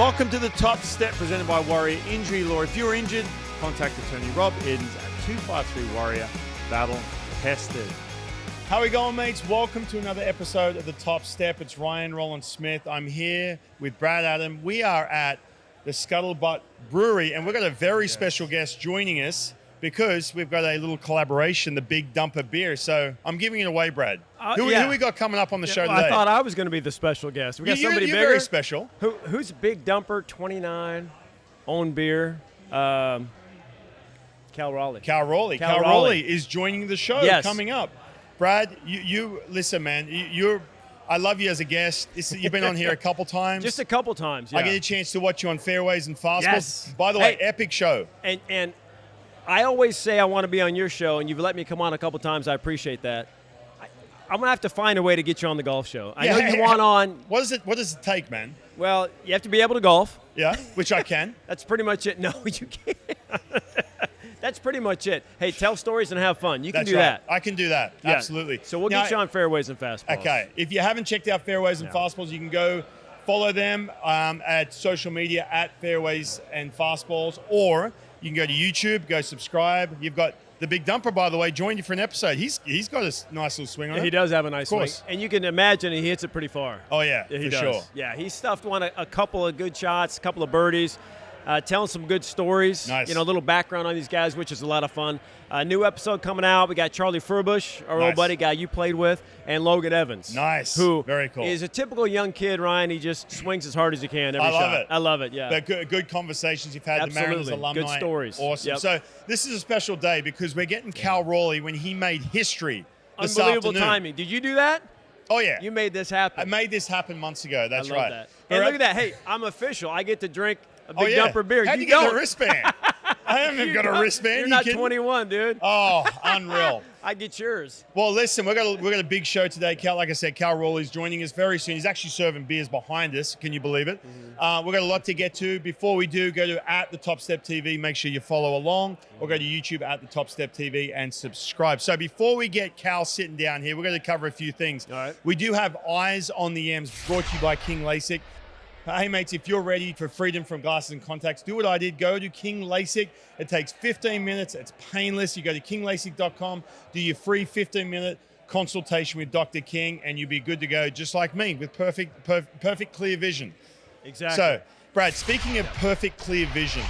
Welcome to the Top Step presented by Warrior Injury Law. If you're injured, contact attorney Rob Edens at 253 Warrior. Battle tested. How are we going, mates? Welcome to another episode of the Top Step. It's Ryan Rowland-Smith. I'm here with Brad Adam. We are at the Scuttlebutt Brewery, and we've got a very special guest joining us because we've got a little collaboration, the Big Dumper beer. So I'm giving it away, Brad. Who we got coming up on the show today? I thought I was going to be the special guest. We got somebody you're bigger. Very special. Who's Big Dumper? 29, own beer. Cal Raleigh. Cal Raleigh is joining the show coming up. Brad, you listen, man. I love you as a guest. You've been on here a couple times. Just a couple times. Yeah. I get a chance to watch you on Fairways and Fastballs. Yes. By the way, epic show. And I always say I want to be on your show, and you've let me come on a couple times. I appreciate that. I'm gonna have to find a way to get you on the golf show. I know you want on. What does it take, man? Well, you have to be able to golf. Yeah, which I can. That's pretty much it. No, you can't. That's pretty much it. Hey, tell stories and have fun. You can do that. I can do that. Yeah. Absolutely. So we'll get you on Fairways and Fastballs. Okay. If you haven't checked out Fairways and Fastballs, you can go follow them at social media at Fairways and Fastballs, or you can go to YouTube, go subscribe. You've got the Big Dumper, by the way, joined you for an episode. He's got a nice little swing on it. He does have a nice swing. And you can imagine he hits it pretty far. Oh, yeah, he for does. sure. Yeah, he stuffed a couple of good shots, a couple of birdies, telling some good stories. Nice. You know, a little background on these guys, which is a lot of fun. New episode coming out. We got Charlie Furbush, our old buddy, guy you played with, and Logan Evans. Nice. Who very cool. Is a typical young kid, Ryan. He just swings as hard as he can every shot. I love it, yeah. But good conversations you've had. Absolutely. The Mariners alumni. Good stories. Awesome. Yep. So this is a special day because we're getting Cal Raleigh when he made history this Unbelievable afternoon. timing. Did you do that? Oh, yeah. You made this happen. I made this happen months ago. That's I love right. That. And look at that. Hey, I'm official. I get to drink a Big Dumper beer. How'd you get a wristband? I haven't got a wristband. You're not 21, dude. Oh, unreal. I get yours. Well, listen, we've got a big show today. Cal, like I said, Cal Raleigh's joining us very soon. He's actually serving beers behind us. Can you believe it? Mm-hmm. We've got a lot to get to. Before we do, go to at the Top Step TV. Make sure you follow along, or go to YouTube at the Top Step TV and subscribe. So before we get Cal sitting down here, we're going to cover a few things. All right. We do have Eyes on the M's, brought to you by King LASIK. Hey, mates, if you're ready for freedom from glasses and contacts, do what I did. Go to King LASIK. It takes 15 minutes. It's painless. You go to kinglasik.com, do your free 15-minute consultation with Dr. King, and you'll be good to go, just like me, with perfect clear vision. Exactly. So, Brad, speaking of perfect clear vision,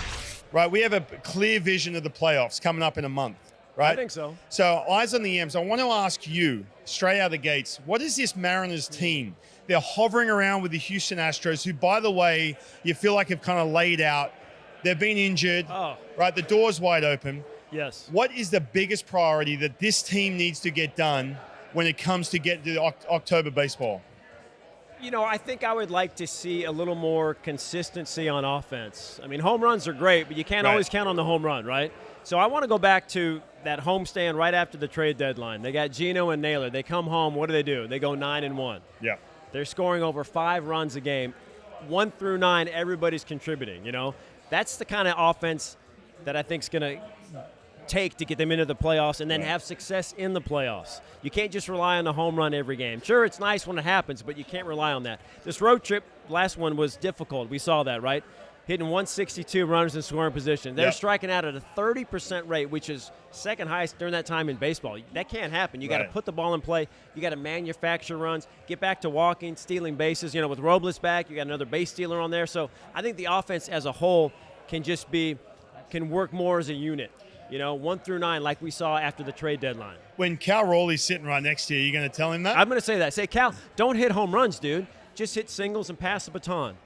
right, we have a clear vision of the playoffs coming up in a month, right? I think so. So, Eyes on the M's, I want to ask you, straight out of the gates, what is this Mariners team? They're hovering around with the Houston Astros, who, by the way, you feel like have kind of laid out. They've been injured, right? The door's wide open. Yes. What is the biggest priority that this team needs to get done when it comes to get to October baseball? You know, I think I would like to see a little more consistency on offense. I mean, home runs are great, but you can't always count on the home run, right? So I want to go back to that homestand right after the trade deadline. They got Geno and Naylor. They come home. What do? They go 9-1. Yeah. They're scoring over 5 runs a game. 1 through 9, everybody's contributing, you know. That's the kind of offense that I think is going to take to get them into the playoffs and then have success in the playoffs. You can't just rely on the home run every game. Sure, it's nice when it happens, but you can't rely on that. This road trip, last one, was difficult. We saw that, right? Hitting 162 runners in scoring position. They're striking out at a 30% rate, which is second highest during that time in baseball. That can't happen. You got to put the ball in play. You got to manufacture runs, get back to walking, stealing bases. You know, with Robles back, you got another base stealer on there. So I think the offense as a whole can work more as a unit. You know, 1 through 9, like we saw after the trade deadline. When Cal Raleigh's sitting right next to you, you going to tell him that? I'm going to say that. Say, Cal, don't hit home runs, dude. Just hit singles and pass the baton.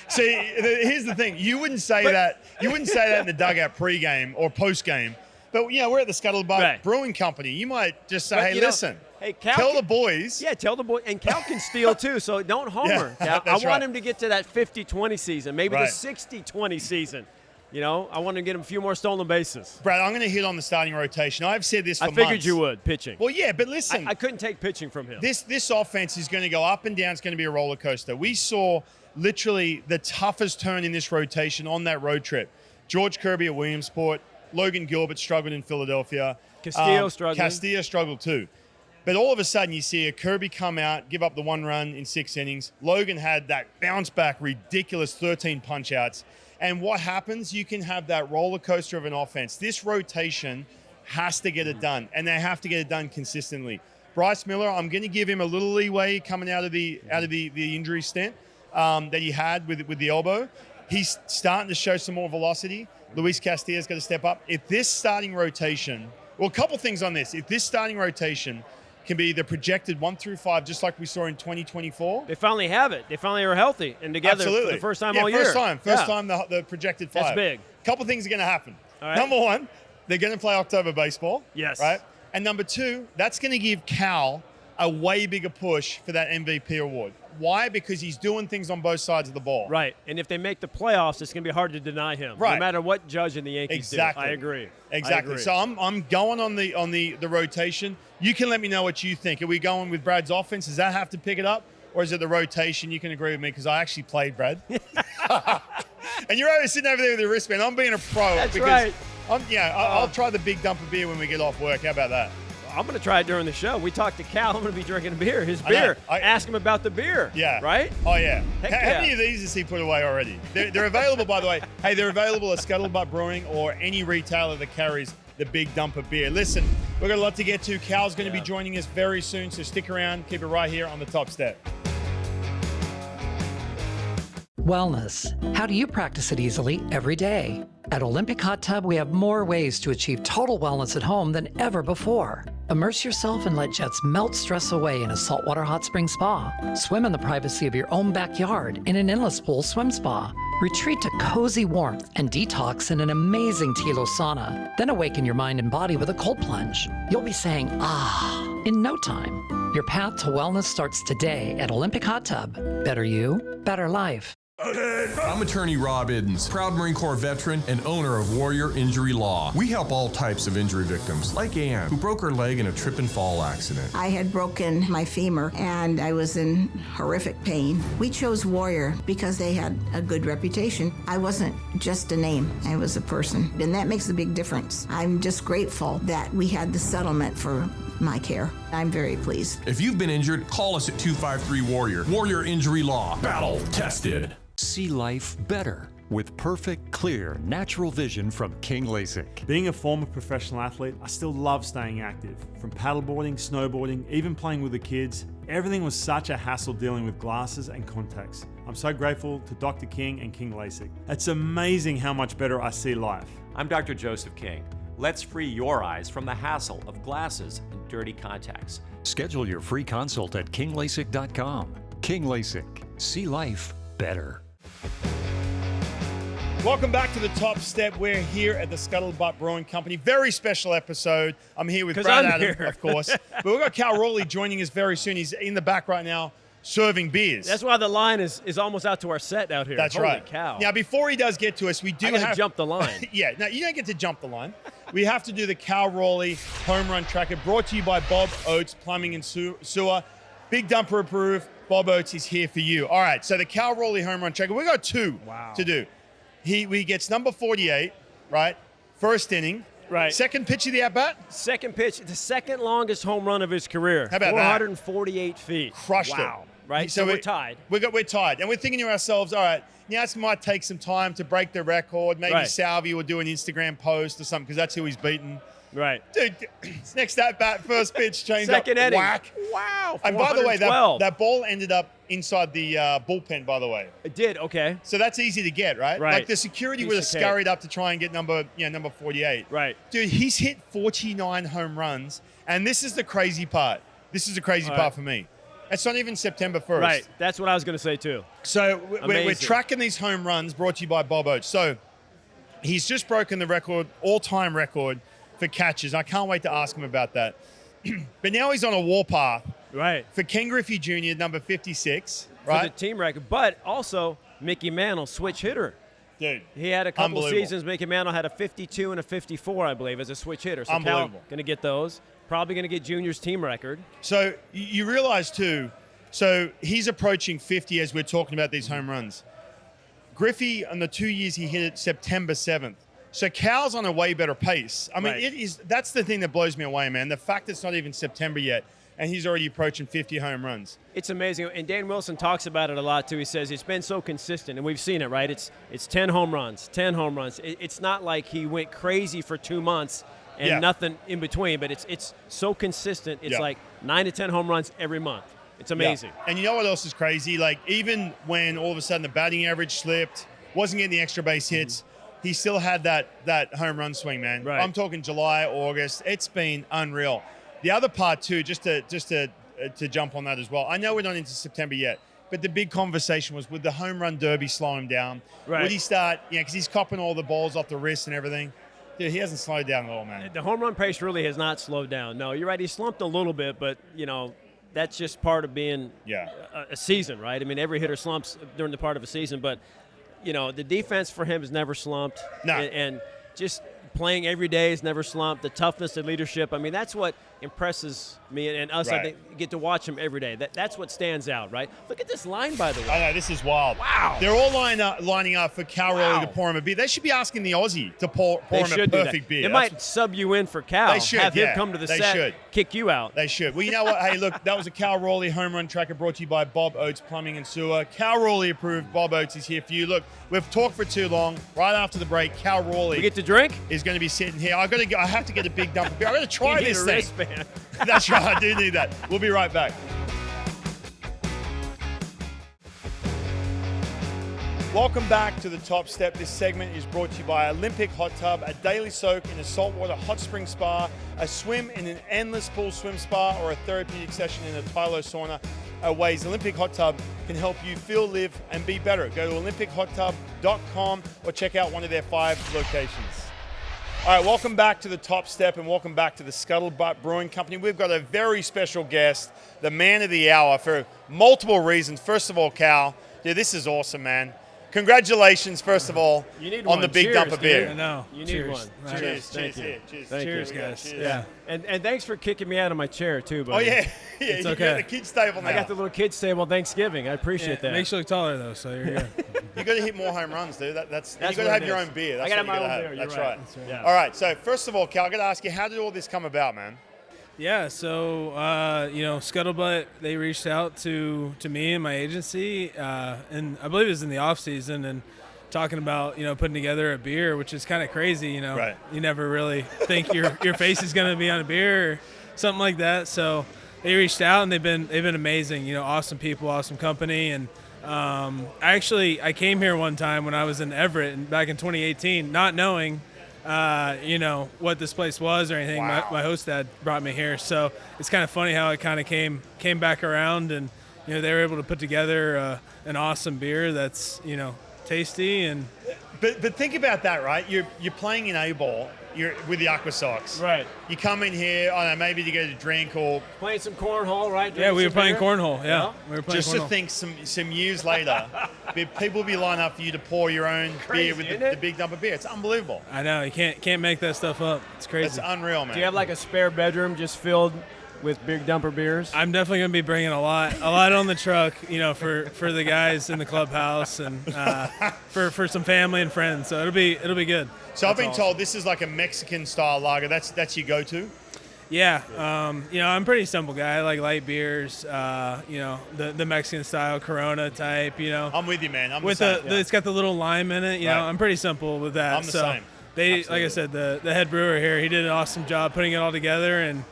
See, here's the thing. You wouldn't say that. You wouldn't say that in the dugout pregame or postgame. But, you know, we're at the Scuttlebutt Brewing Company. You might just say, hey, listen. Hey, Cal, tell the boys. Yeah, tell the boys. And Cal can steal, too, so don't homer. Cal. I want him to get to that 50-20 season, maybe the 60-20 season. You know, I want to get him a few more stolen bases. Brad, I'm going to hit on the starting rotation. I've said this for months. I figured you would, pitching. Well, yeah, but listen. I couldn't take pitching from him. This offense is going to go up and down. It's going to be a roller coaster. We saw literally the toughest turn in this rotation on that road trip. George Kirby at Williamsport. Logan Gilbert struggled in Philadelphia. Castillo struggled. Castillo struggled too. But all of a sudden, you see a Kirby come out, give up the 1 run in 6 innings. Logan had that bounce back, ridiculous 13 punch outs. And what happens? You can have that roller coaster of an offense. This rotation has to get it done, and they have to get it done consistently. Bryce Miller, I'm going to give him a little leeway coming out of the injury stint that he had with the elbow. He's starting to show some more velocity. Luis Castillo's got to step up. If this starting rotation, well, a couple things on this. If this starting rotation can be the projected 1 through 5, just like we saw in 2024. They finally have it. They finally are healthy and together for the first time all year. First time the projected 5. That's big. A couple things are going to happen. All right. Number 1, they're going to play October baseball. Yes. Right? And number 2, that's going to give Cal a way bigger push for that MVP award. Why? Because he's doing things on both sides of the ball. Right. And if they make the playoffs, it's going to be hard to deny him. Right. No matter what Judge and the Yankees do. I agree. Exactly. So I'm going on the rotation. You can let me know what you think. Are we going with Brad's offense? Does that have to pick it up? Or is it the rotation? You can agree with me because I actually played Brad. And you're always sitting over there with your wristband. I'm being a pro. That's right. I'll try the big dump of beer when we get off work. How about that? I'm going to try it during the show. We talked to Cal. I'm going to be drinking a beer. His beer. Ask him about the beer. Yeah. Right? Oh, yeah. Heck How many of these has he put away already? They're available, by the way. Hey, they're available at Scuttlebutt Brewing or any retailer that carries the big dump of beer. Listen, we've got a lot to get to. Cal's going to be joining us very soon, so stick around. Keep it right here on the Top Step. Wellness. How do you practice it easily every day? At Olympic Hot Tub, we have more ways to achieve total wellness at home than ever before. Immerse yourself and let jets melt stress away in a saltwater hot spring spa. Swim in the privacy of your own backyard in an endless pool swim spa. Retreat to cozy warmth and detox in an amazing Tilo sauna. Then awaken your mind and body with a cold plunge. You'll be saying, ah, in no time. Your path to wellness starts today at Olympic Hot Tub. Better you, better life. I'm attorney Rob Iddens, proud Marine Corps veteran and owner of Warrior Injury Law. We help all types of injury victims, like Ann, who broke her leg in a trip and fall accident. I had broken my femur and I was in horrific pain. We chose Warrior because they had a good reputation. I wasn't just a name, I was a person, and that makes a big difference. I'm just grateful that we had the settlement for my care. I'm very pleased. If you've been injured, call us at 253-WARRIOR. Warrior Injury Law. Battle tested. See life better with perfect, clear, natural vision from King LASIK. Being a former professional athlete, I still love staying active. From paddleboarding, snowboarding, even playing with the kids, everything was such a hassle dealing with glasses and contacts. I'm so grateful to Dr. King and King LASIK. It's amazing how much better I see life. I'm Dr. Joseph King. Let's free your eyes from the hassle of glasses and dirty contacts. Schedule your free consult at kinglasik.com. King LASIK. See life better. Welcome back to the Top Step. We're here at the Scuttlebutt Brewing Company. Very special episode. I'm here with Brad Adam, of course. But we've got Cal Raleigh joining us very soon. He's in the back right now serving beers. That's why the line is almost out to our set out here. That's Holy right. Cow. Now, before he does get to us, we do have to jump the line. Yeah, no, you don't get to jump the line. We have to do the Cal Raleigh Home Run Tracker, brought to you by Bob Oates Plumbing and Sewer. Big dumper approved. Bob Oates is here for you. All right, so the Cal Raleigh Home Run Tracker. We got 2 to do. He gets number 48, right? First inning. Right. Second pitch of the at-bat? Second pitch, the second longest home run of his career. How about 448 feet. Crushed it. Right, so we're tied. We're tied. And we're thinking to ourselves, all right, now this might take some time to break the record. Maybe Salvi will do an Instagram post or something because that's who he's beaten. Right. Dude, next at-bat, first pitch, change Second up, inning. whack. Wow, And by the way, that ball ended up inside the bullpen, by the way. It did, okay. So that's easy to get, right? Right. Like the security would have scurried up to try and get number 48. Right. Dude, he's hit 49 home runs, and this is the crazy part. This is the crazy part for me. It's not even September 1st. Right, that's what I was going to say too. So we're tracking these home runs brought to you by Bob Oates. So he's just broken the record, all-time record for catches. I can't wait to ask him about that. But now he's on a warpath. Right. For Ken Griffey Jr., number 56. For right? the team record. But also, Mickey Mantle, switch hitter. Dude. He had a couple seasons. Mickey Mantle had a 52 and a 54, I believe, as a switch hitter. So Cal going to get those. Probably going to get Junior's team record. So you realize, too, so he's approaching 50 as we're talking about these home runs. Griffey, in the 2 years, he hit it September 7th. So Cal's on a way better pace. I mean, that's the thing that blows me away, man. The fact it's not even September yet. and he's already approaching 50 home runs. It's amazing, and Dan Wilson talks about it a lot too. He says it's been so consistent, and we've seen it, right? It's 10 home runs, 10 home runs. It's not like he went crazy for 2 months and nothing in between, but it's so consistent. It's like 9 to 10 home runs every month. It's amazing. And you know what else is crazy? Like, even when all of a sudden the batting average slipped, wasn't getting the extra base hits, he still had that home run swing, man. Right. I'm talking July, August. It's been unreal. The other part too, just to jump on that as well. I know we're not into September yet, but the big conversation was, would the home run derby slow him down? Right. Would he start? Because he's copping all the balls off the wrist and everything. Dude, he hasn't slowed down at all, man. The home run pace really has not slowed down. No, you're right. He slumped a little bit, but that's just part of being a season, right? I mean, every hitter slumps during the part of a season, but the defense for him has never slumped. No. And just playing every day has never slumped. The toughness and leadership, I mean, that's what impresses me and us. Right. I think get to watch him every day. That's what stands out, right? Look at this line, by the way. I know, this is wild. Wow. They're all lining up for Cal Raleigh to pour him a beer. They should be asking the Aussie to pour him a perfect beer. They might sub you in for Cal. They should, have him come to the set, kick you out. They should. Well, you know what? Hey, look, that was a Cal Raleigh home run tracker brought to you by Bob Oates Plumbing and Sewer. Cal Raleigh approved. Bob Oates is here for you. Look, we've talked for too long. Right after the break, Cal Raleigh We get to drink? is going to be sitting here. I have to get a big dump of beer. I got to try You need this a thing. wristband. That's right. I do need that. We'll be right back. Welcome back to the Top Step. This segment is brought to you by Olympic Hot Tub, a daily soak in a saltwater hot spring spa, a swim in an endless pool swim spa, or a therapeutic session in a Tylo sauna. Ways Olympic Hot Tub can help you feel, live, and be better. Go to olympichottub.com or check out one of their 5 locations. All right, welcome back to the Top Step and welcome back to the Scuttlebutt Brewing Company. We've got a very special guest, the man of the hour, for multiple reasons. First of all, Cal, this is awesome, man. Congratulations, first of all, on the big dump of beer. I know. You need one. Cheers. Cheers. Cheers. Thank you. Cheers. Cheers, guys. Cheers. Yeah. And thanks for kicking me out of my chair, too, buddy. Oh, yeah. It's You okay. got the kids' table now. I got the little kids' table Thanksgiving. I appreciate that. It makes you look taller, though, so you're good. You got to hit more home runs, dude. That's you got what to have it your is. own beer. That's I got what you my gotta own have. beer. That's You're right. That's right. Yeah. All right. So first of all, Cal, I got to ask you, how did all this come about, man? Yeah, so, Scuttlebutt, they reached out to me and my agency, and I believe it was in the off-season, and talking about, putting together a beer, which is kind of crazy, Right. You never really think your face is going to be on a beer or something like that. So they reached out, and they've been amazing, awesome people, awesome company. And I came here one time when I was in Everett back in 2018, not knowing, what this place was or anything. Wow. My host dad brought me here. So it's kind of funny how it kind of came back around, and, they were able to put together an awesome beer that's, tasty. And But think about that, right? You're playing in A-ball. You're with the Aqua Sox. Right. You come in here, I don't know, maybe to get a drink or Playing some cornhole, right? yeah, we were playing beer? cornhole. Yeah, we were playing just cornhole. to think some years later, people will be lining up for you to pour your own beer with isn't the it? big dump of beer. It's unbelievable. I know, you can't make that stuff up. It's crazy. It's unreal, man. Do you have like a spare bedroom just filled with big dumper beers? I'm definitely gonna be bringing a lot on the truck, for the guys in the clubhouse and for some family and friends. So it'll be good. So I've been told this is like a Mexican style lager. That's your go-to. Yeah, I'm a pretty simple guy. I like light beers. The Mexican style Corona type. I'm with you, man. I'm with the same. it's got the little lime in it. Right. I'm pretty simple with that. I'm the so same. They, Absolutely. like I said, the head brewer here, he did an awesome job putting it all together, and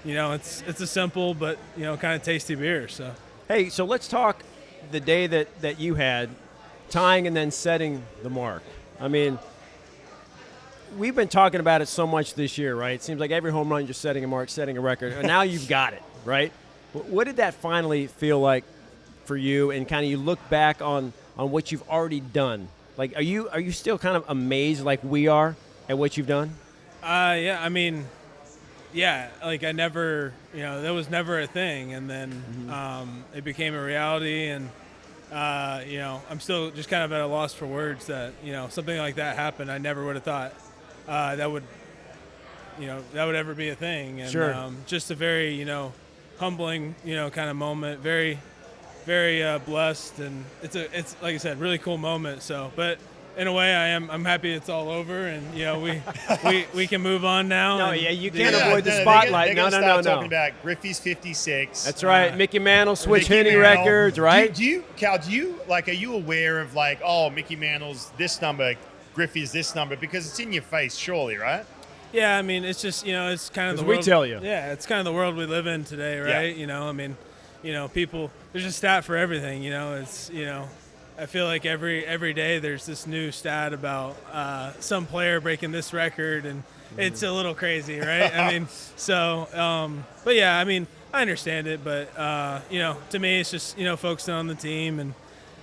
it's a simple but kind of tasty beer. So Hey, so let's talk the day that you had, tying and then setting the mark. I mean, we've been talking about it so much this year, right? It seems like every home run, you're setting a mark, setting a record, and now you've got it, right? What did that finally feel like for you? And kind of you look back on what you've already done. Like, are you still kind of amazed like we are at what you've done? Yeah, I mean, yeah, like I never, that was never a thing, and then it became a reality, and I'm still just kind of at a loss for words that something like that happened. I never would have thought that would ever be a thing, and Sure. just a very humbling kind of moment, very very blessed, and it's like I said, really cool moment. So, but in a way, I'm happy it's all over, and we can move on now. No, yeah, you can't avoid the spotlight. They're No. start talking about Griffey's 56. That's right. Mickey Mantle switch Mickey hitting Mantle. records, right? Cal, are you aware of Mickey Mantle's this number, Griffey's this number, because it's in your face, surely, right? Yeah, I mean, it's just it's kind of the we world. tell you. Yeah, it's kind of the world we live in today, right? Yeah. People. There's a stat for everything. It's I feel like every day there's this new stat about some player breaking this record, and it's a little crazy, right? I mean, but yeah, I mean, I understand it, but to me, it's just focusing on the team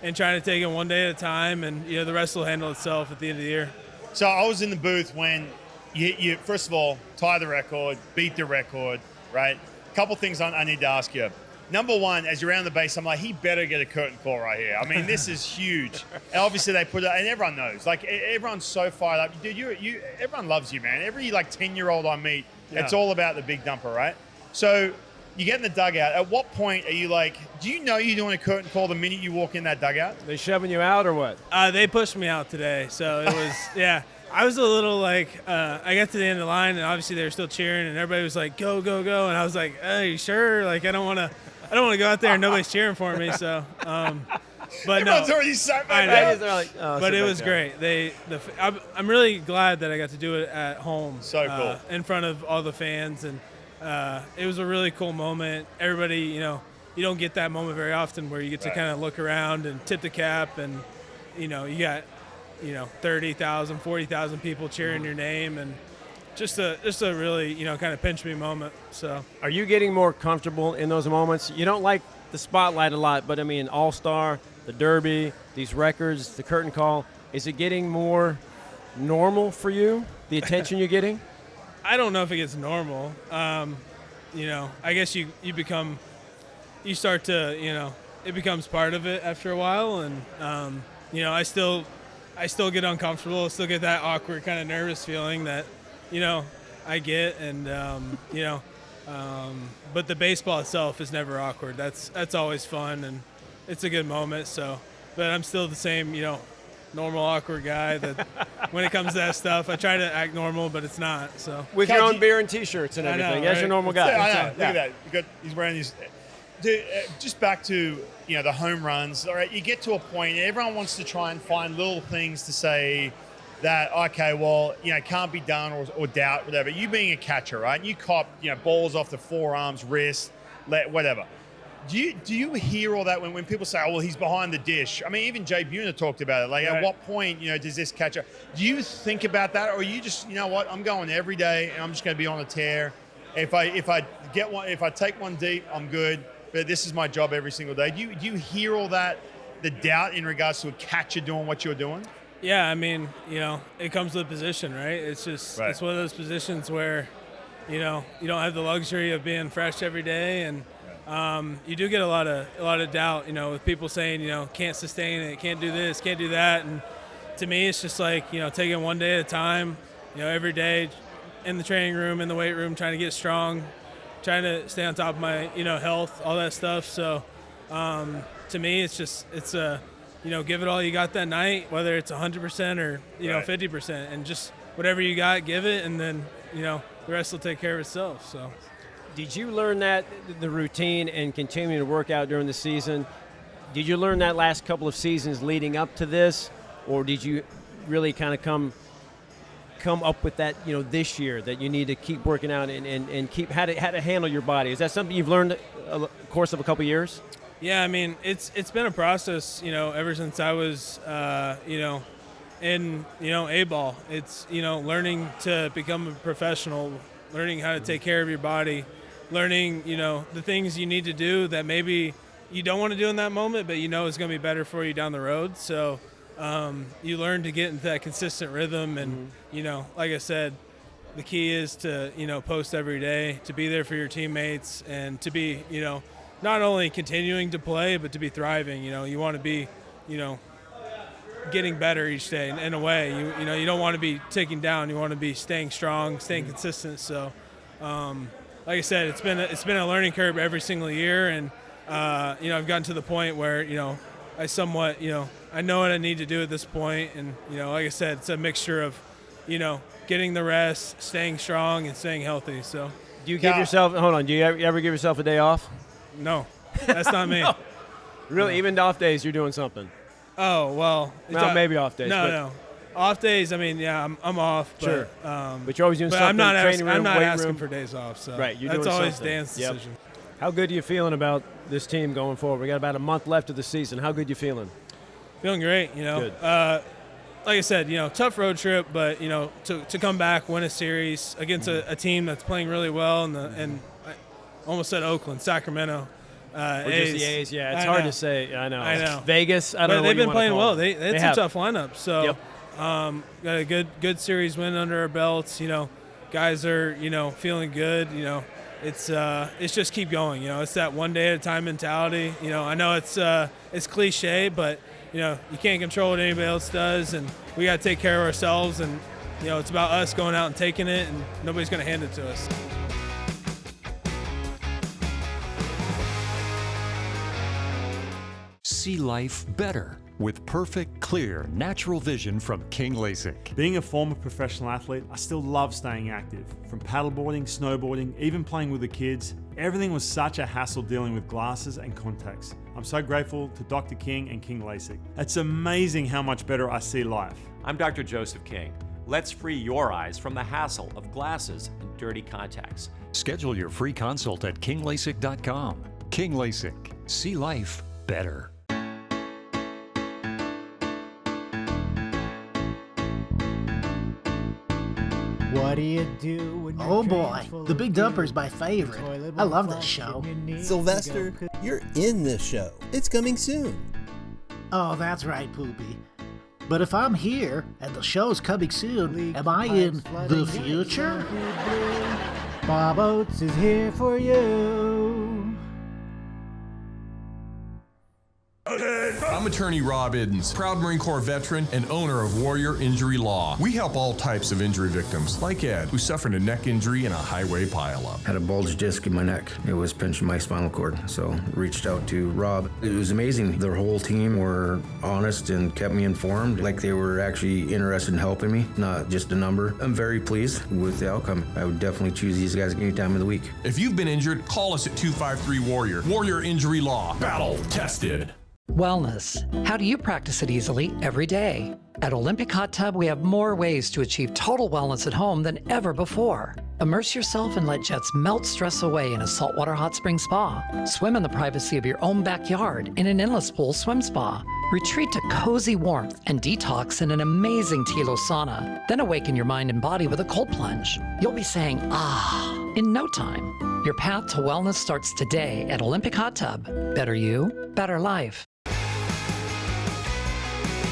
and trying to take it one day at a time, and the rest will handle itself at the end of the year. So I was in the booth when you first of all tie the record, beat the record, right? A couple things I need to ask you. Number one, as you're around the base, I'm like, he better get a curtain call right here. I mean, this is huge. And obviously, they put it, and everyone knows. Everyone's so fired up. Dude, everyone loves you, man. Every 10-year-old I meet, it's all about the big dumper, right? So you get in the dugout. At what point are you do you know you're doing a curtain call the minute you walk in that dugout? They shoving you out or what? They pushed me out today, so it was yeah. I was a little I got to the end of the line, and obviously they were still cheering, and everybody was like, "Go, go, go!" And I was like, "Hey, you sure? I don't want to go out there and nobody's cheering for me." So, but everyone's no, already sat I back know. down. But it was great. I'm really glad that I got to do it at home, So cool, in front of all the fans, and it was a really cool moment. Everybody, you don't get that moment very often where you get to kind of look around and tip the cap, and you got 30,000, 40,000 people cheering your name, and just a really kind of pinch me moment. So, are you getting more comfortable in those moments? You don't like the spotlight a lot, but I mean, All-Star, the Derby, these records, the curtain call, is it getting more normal for you? The attention you're getting? I don't know if it gets normal. I guess you start to it becomes part of it after a while, and I still get uncomfortable. I still get that awkward kind of nervous feeling that, I get. And, but the baseball itself is never awkward. That's always fun, and it's a good moment. So, but I'm still the same, normal awkward guy that when it comes to that stuff, I try to act normal, but it's not. So with your own beer and T-shirts and everything. That's your normal guy. Yeah, I know. Look at that. He's wearing these. Dude, just back to the home runs. All right, you get to a point, everyone wants to try and find little things to say that can't be done or doubt, whatever. You being a catcher, right? You cop balls off the forearms, wrist, whatever. Do you hear all that when people say, "Oh, well, he's behind the dish"? I mean, even Jay Buhner talked about it. At what point does this catcher? Do you think about that, or you just what? I'm going every day, and I'm just going to be on a tear. If I take one deep, I'm good. But this is my job every single day. Do you hear all that, the doubt in regards to a catcher doing what you're doing? Yeah, I mean, it comes with a position, right? It's just It's one of those positions where, you don't have the luxury of being fresh every day, and you do get a lot of doubt, with people saying, can't sustain it, can't do this, can't do that, and to me, it's just taking one day at a time, every day, in the training room, in the weight room, trying to get strong, trying to stay on top of my, health, all that stuff. So, to me, it's give it all you got that night, whether it's 100% or 50%, and just whatever you got, give it, and then the rest will take care of itself. So, did you learn that the routine and continuing to work out during the season? Did you learn that last couple of seasons leading up to this, or did you really kind of come up with that this year that you need to keep working out and keep how to handle your body? Is that something you've learned in the course of a couple of years? Yeah, I mean, it's been a process, ever since I was, in, A-ball. It's, learning to become a professional, learning how to take care of your body, learning, the things you need to do that maybe you don't want to do in that moment, but is going to be better for you down the road. So you learn to get into that consistent rhythm, and, like I said, the key is to, post every day, to be there for your teammates, and to be, not only continuing to play, but to be thriving. You want to be, getting better each day in a way. You don't want to be taking down. You want to be staying strong, staying consistent. So, like I said, it's been a learning curve every single year, and I've gotten to the point where somewhat, I know what I need to do at this point. And, like I said, it's a mixture of, getting the rest, staying strong, and staying healthy. So Do you give yourself – hold on. Do you ever give yourself a day off? no, that's not me. No. Really? Even off days you're doing something? Oh, well. Maybe off days. No. Off days, I mean, yeah, I'm off. But, sure. But you're always doing but something. I'm not asking for days off. So right, you're that's doing always something. Dan's decision. How good are you feeling about this team going forward? We got about a month left of the season. How good you feeling? Feeling great, Good. Like I said, tough road trip, but, to come back, win a series against a team that's playing really well, and I almost said Oakland, Sacramento. Or A's. just the A's, yeah. It's hard to say. I know. Vegas, I don't know. But they've been playing well. They had some tough lineups. So, Yep. got a good series win under our belts. Guys are feeling good. It's just keep going. It's that one day at a time mentality. I know it's cliche, but you can't control what anybody else does, and we got to take care of ourselves. And it's about us going out and taking it, and nobody's going to hand it to us. See life better with perfect, clear, natural vision from King LASIK. Being a former professional athlete, I still love staying active. From paddleboarding, snowboarding, even playing with the kids, everything was such a hassle dealing with glasses and contacts. I'm so grateful to Dr. King and King LASIK. It's amazing how much better I see life. I'm Dr. Joseph King. Let's free your eyes from the hassle of glasses and dirty contacts. Schedule your free consult at kinglasik.com. King LASIK. See life better. What do you do when Oh boy, The Big Dumper's my favorite. I love this show. Sylvester, you're in this show. It's coming soon. Oh, that's right, Poopy. But if I'm here and the show's coming soon, am I in the future? Bob Oates is here for you. I'm attorney Rob Iddens, proud Marine Corps veteran and owner of Warrior Injury Law. We help all types of injury victims, like Ed, who suffered a neck injury in a highway pileup. Had a bulge disc in my neck. It was pinching my spinal cord, so reached out to Rob. It was amazing. Their whole team were honest and kept me informed, like they were actually interested in helping me, not just a number. I'm very pleased with the outcome. I would definitely choose these guys any time of the week. If you've been injured, call us at 253-WARRIOR. Warrior Injury Law. Battle tested. Wellness. How do you practice it easily every day? At Olympic Hot Tub, we have more ways to achieve total wellness at home than ever before. Immerse yourself and let jets melt stress away in a saltwater hot spring spa. Swim in the privacy of your own backyard in an endless pool swim spa. Retreat to cozy warmth and detox in an amazing Tilo sauna. Then awaken your mind and body with a cold plunge. You'll be saying, ah, in no time. Your path to wellness starts today at Olympic Hot Tub. Better you, better life.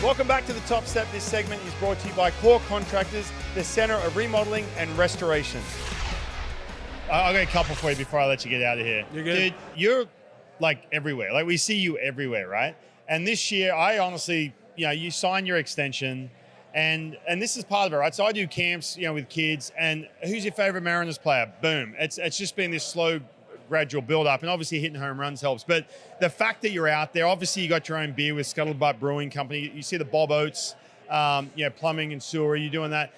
Welcome back to The Top Step. This segment is brought to you by Core Contractors, the Center of Remodeling and Restoration. I'll get a couple for you before I let you get out of here. You're good. Dude, you're like everywhere. Like we see you everywhere, right? And this year, I honestly, you sign your extension and this is part of it, right? So I do camps, with kids, and who's your favorite Mariners player? Boom. It's just been this slow, gradual build up, and obviously hitting home runs helps. But the fact that you're out there, obviously you got your own beer with Scuttlebutt Brewing Company. You see the Bob Oates, plumbing and sewer. You're doing that.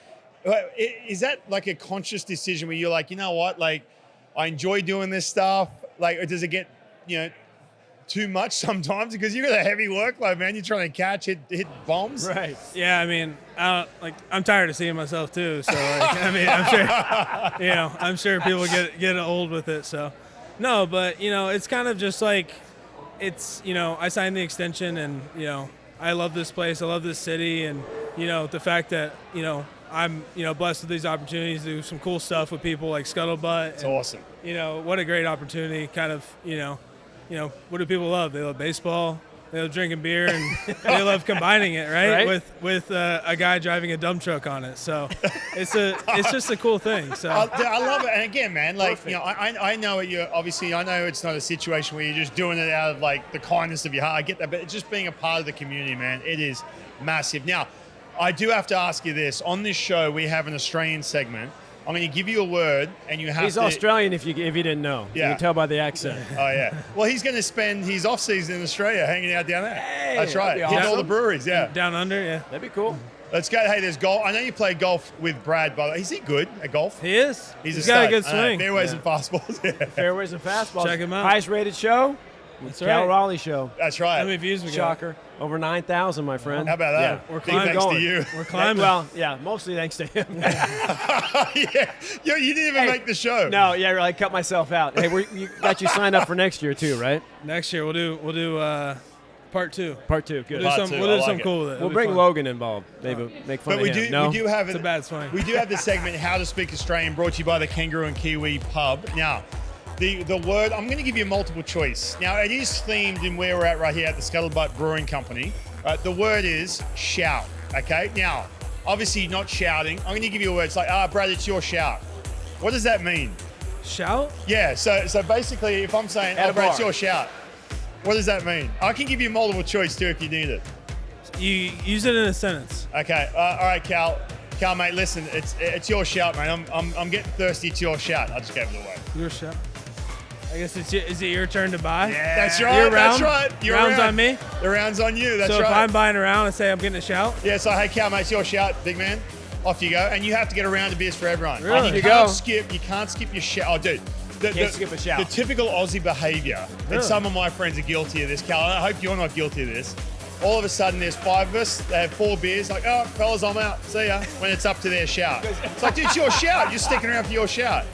Is that like a conscious decision where you're like, you know what, like I enjoy doing this stuff? Like, or does it get, too much sometimes? Because you got a heavy workload, man. You're trying to catch, hit bombs. Right. Yeah. I mean, I'm tired of seeing myself too. So I'm sure people get old with it. So. No, but, it's kind of just like, it's, I signed the extension and, I love this place. I love this city. And, the fact that, I'm, blessed with these opportunities to do some cool stuff with people like Scuttlebutt. It's awesome. What a great opportunity. Kind of, what do people love? They love baseball. They love drinking beer, and they love combining it, right? With a guy driving a dump truck on it. So it's just a cool thing. So I love it. And again, man, like I know you. Obviously, I know it's not a situation where you're just doing it out of like the kindness of your heart. I get that, but it's just being a part of the community, man. It is massive. Now, I do have to ask you this. On this show, we have an Australian segment, I'm going to give you a word, and you have He's to. Australian if you didn't know. Yeah. You can tell by the accent. Oh, yeah. Well, he's going to spend his off-season in Australia hanging out down there. Hey, That's right. that'd be Hitting all the awesome. breweries, yeah. Down under, yeah. That'd be cool. Let's go. Hey, there's golf. I know you play golf with Brad, by the way. Is he good at golf? He is. He's got a stud. good I know. swing. Fairways and fastballs. Yeah. Fairways and fastballs. Check him out. Highest rated show. That's Cal right. Raleigh show. That's right. How many views we got? Shocker. Over 9,000, my friend. How about that? Yeah. We're Big climbing. thanks to you. We're climbing. Well, yeah, mostly thanks to him. Yeah. Yo, you didn't even make the show. No, yeah, I cut myself out. Hey, you got you signed up for next year too, right? Next year we'll do part 2. Part 2, good. We'll do Part something, two, we'll I do like something it. cool with it. We'll It'll be bring fun. Logan involved. Maybe make fun But of we him. do, No? we do have It's a bad swing. We do have the segment How to Speak Australian, brought to you by the Kangaroo and Kiwi Pub. Now, the word, I'm going to give you a multiple choice. Now, it is themed in where we're at right here at the Scuttlebutt Brewing Company. The word is shout, okay? Now, obviously not shouting. I'm going to give you a word. It's like, Brad, it's your shout. What does that mean? Shout? Yeah, so basically, if I'm saying, At a Brad, it's bar. your shout, what does that mean? I can give you multiple choice too if you need it. You use it in a sentence. Okay, all right, Cal, mate, listen, it's your shout, mate. I'm getting thirsty. It's your shout. I just gave it away. Your shout. I guess is it your turn to buy? Yeah, that's right. Your That's round? right. Your Round's round. on me? The round's on you. That's so right. if I'm buying a round and say I'm getting a shout? Yeah, so hey, Cal, mate, it's your shout, big man. Off you go, and you have to get a round of beers for everyone. Really? And Off you you can't go. skip. You can't skip your shout. Oh, dude. Can't skip a shout. The typical Aussie behaviour, and some of my friends are guilty of this, Cal. I hope you're not guilty of this. All of a sudden, there's 5 of us. They have 4 beers. Like, oh, fellas, I'm out. See ya. When it's up to their shout. It's like, dude, it's your shout. You're sticking around for your shout.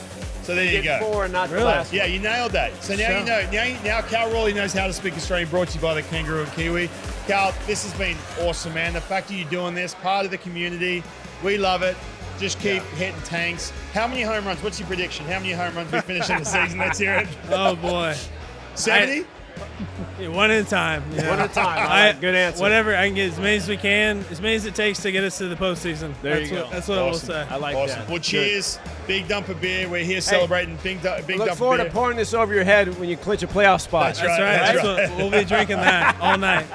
So there you Get go. 4 and not the Really? last. Yeah, you nailed that. So now you know. Now Cal Raleigh knows how to speak Australian, brought to you by the Kangaroo and Kiwi. Cal, this has been awesome, man. The fact that you're doing this, part of the community, we love it. Just keep hitting tanks. How many home runs? What's your prediction? How many home runs we finish in the season? Let's hear it. Oh, boy. 70? Yeah, one at a time. Yeah. One at a time. All right, good answer. Whatever, I can get as many as we can, as many as it takes to get us to the postseason. There that's you what, go. That's what I will Awesome. say. I like Awesome. that. Well, Good. cheers. Big dump of beer. We're here celebrating big dump Look of forward beer. to pouring this over your head when you clinch a playoff spot. That's right. That's right. That's That's what we'll be drinking that all night.